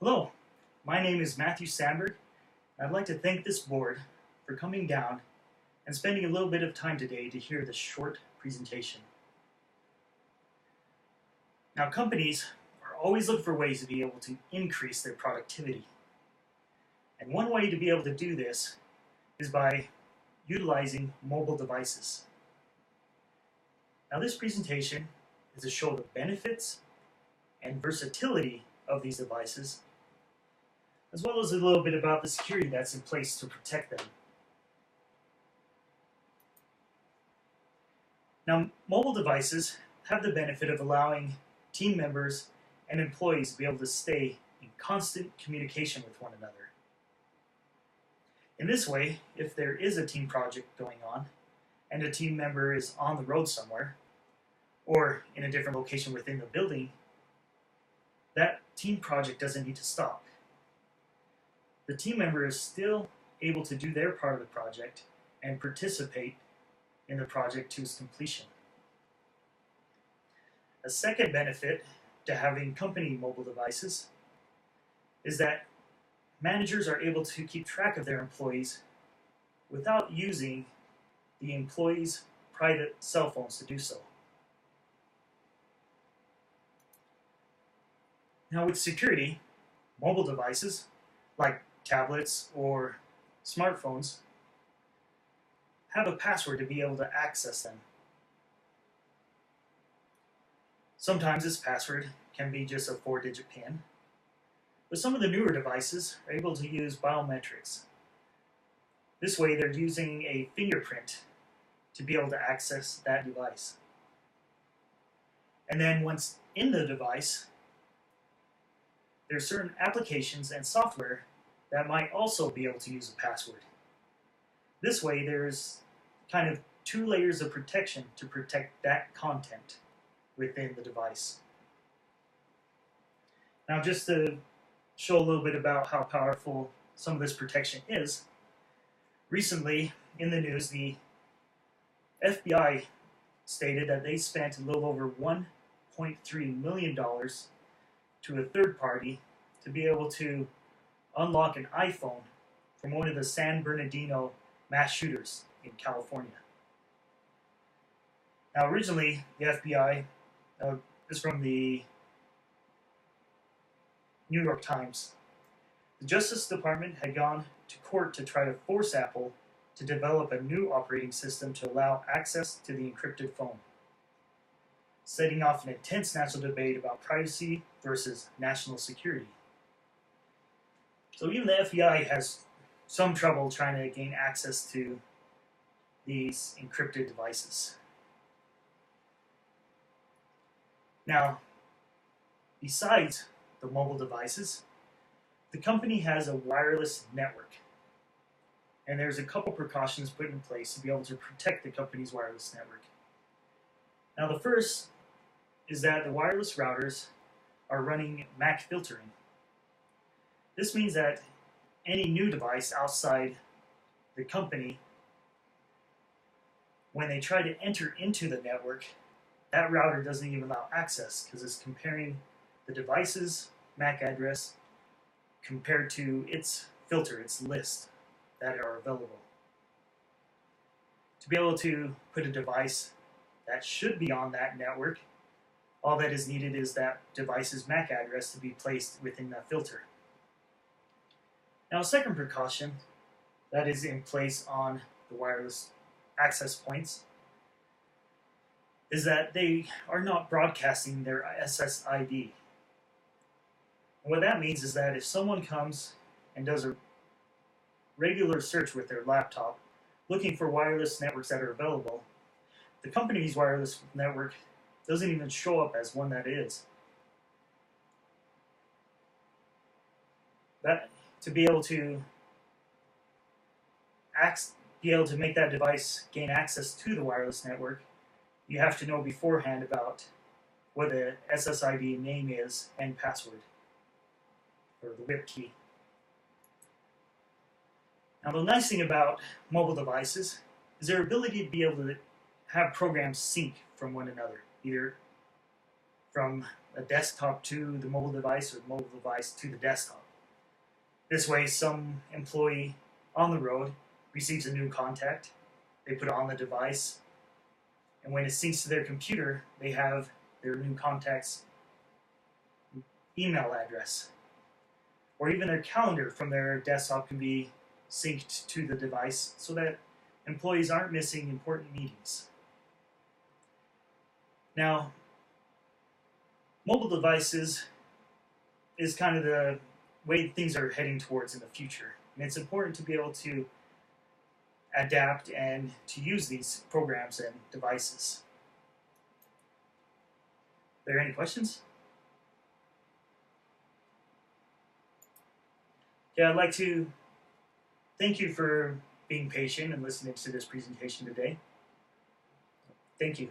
Hello, my name is Matthew Sandberg, and I'd like to thank this board for coming down and spending a little bit of time today to hear this short presentation. Now, companies are always looking for ways to be able to increase their productivity. And one way to be able to do this is by utilizing mobile devices. Now, this presentation is to show the benefits and versatility of these devices, as well as a little bit about the security that's in place to protect them. Now, mobile devices have the benefit of allowing team members and employees to be able to stay in constant communication with one another. In this way, if there is a team project going on and a team member is on the road somewhere or in a different location within the building, that team project doesn't need to stop. The team member is still able to do their part of the project and participate in the project to its completion. A second benefit to having company mobile devices is that managers are able to keep track of their employees without using the employees' private cell phones to do so. Now, with security, mobile devices like tablets or smartphones have a password to be able to access them. Sometimes this password can be just a 4-digit PIN, but some of the newer devices are able to use biometrics. This way they're using a fingerprint to be able to access that device. And then once in the device, there are certain applications and software that might also be able to use a password. This way there's kind of 2 layers of protection to protect that content within the device. Now, just to show a little bit about how powerful some of this protection is, recently in the news, the FBI stated that they spent a little over $1.3 million to a third party to be able to unlock an iPhone from one of the San Bernardino mass shooters in California. Now, originally, the FBI, this is from the New York Times, the Justice Department had gone to court to try to force Apple to develop a new operating system to allow access to the encrypted phone, setting off an intense national debate about privacy versus national security. So even the FBI has some trouble trying to gain access to these encrypted devices. Now, besides the mobile devices, the company has a wireless network. And there's a couple precautions put in place to be able to protect the company's wireless network. Now, the first is that the wireless routers are running MAC filtering. This means that any new device outside the company, when they try to enter into the network, that router doesn't even allow access because it's comparing the device's MAC address compared to its filter, its list that are available. To be able to put a device that should be on that network, all that is needed is that device's MAC address to be placed within that filter. Now, a second precaution that is in place on the wireless access points is that they are not broadcasting their SSID. And what that means is that if someone comes and does a regular search with their laptop looking for wireless networks that are available, the company's wireless network doesn't even show up as one that is. That to be able to make that device gain access to the wireless network, you have to know beforehand about what the SSID name is and password, or the WIP key. Now, the nice thing about mobile devices is their ability to be able to have programs sync from one another, either from a desktop to the mobile device or the mobile device to the desktop. This way, some employee on the road receives a new contact, they put it on the device, and when it syncs to their computer, they have their new contact's email address. Or even their calendar from their desktop can be synced to the device so that employees aren't missing important meetings. Now, mobile devices is kind of the way things are heading towards in the future. And it's important to be able to adapt and to use these programs and devices. Are there any questions? Okay, I'd like to thank you for being patient and listening to this presentation today. Thank you.